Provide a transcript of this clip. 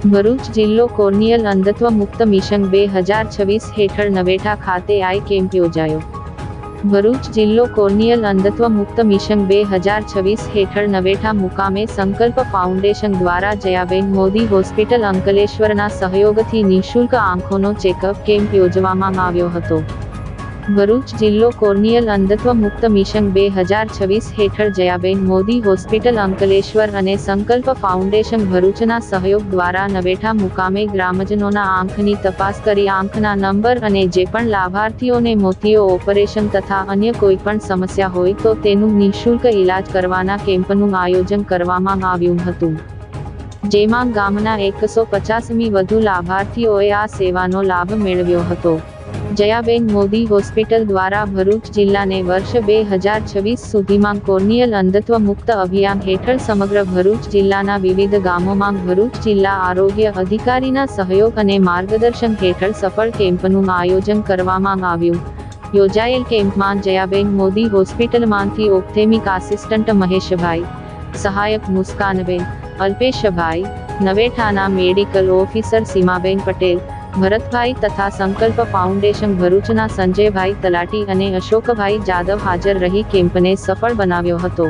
ભરૂચ જિલ્લો કોર્નિયલ અંધત્વ મુક્ત મિશન 2026 હેઠળ નવેઠા ખાતે આઈ કેમ્પ યોજાયો. ભરૂચ જિલ્લો કોર્નિયલ અંધત્વ મુક્ત મિશન 2026 હેઠળ નવેઠા મુકામે સંકલ્પ ફાઉન્ડેશન દ્વારા જયાબેન મોદી હોસ્પિટલ અંકલેશ્વરના સહયોગથી નિઃશુલ્ક આંખોનો ચેકઅપ કેમ્પ યોજવામાં આવ્યો હતો. ભરૂચ જિલ્લો કોર્નિયલ અંધત્વ મુક્ત મિશન 2026 હેઠળ જયાબેન મોદી હોસ્પિટલ અંકલેશ્વર અને સંકલ્પ ફાઉન્ડેશન ભરૂચના સહયોગ દ્વારા નવેઠા મુકામે ગ્રામજનોના આંખની તપાસ કરી આંખના નંબર અને જે પણ લાભાર્થીઓને મોતિયો ઓપરેશન તથા અન્ય કોઈ પણ સમસ્યા હોય તો તેનું નિઃશુલ્ક ઇલાજ કરવાના કેમ્પનું આયોજન કરવામાં આવ્યું હતું. જેમાં ગામના 150મી વધુ લાભાર્થીઓએ આ સેવાનો લાભ મેળવ્યો હતો. જયાબેન મોદી હોસ્પિટલ દ્વારા ભરૂચ જિલ્લાને વર્ષ 2026 સુધીમાં કોર્નિયલ અંધત્વ મુક્ત અભિયાન હેઠળ સમગ્ર ભરૂચ જિલ્લાના વિવિધ ગામોમાં ભરૂચ જિલ્લા આરોગ્ય અધિકારીના સહયોગ અને માર્ગદર્શન હેઠળ સફળ કેમ્પનું આયોજન કરવામાં આવ્યું. યોજાયેલ કેમ્પમાં જયાબેન મોદી હોસ્પિટલમાંથી ઓપ્થેમિક આસિસ્ટન્ટ મહેશભાઈ, સહાયક મુસ્કાનબેન, અલ્પેશભાઈ, નવેઠાના મેડિકલ ઓફિસર સીમાબેન પટેલ, ભરતભાઈ તથા સંકલ્પ ફાઉન્ડેશન ભરૂચના સંજયભાઈ તલાટી અને અશોકભાઈ જાદવ હાજર રહી કેમ્પને સફળ બનાવ્યો હતો.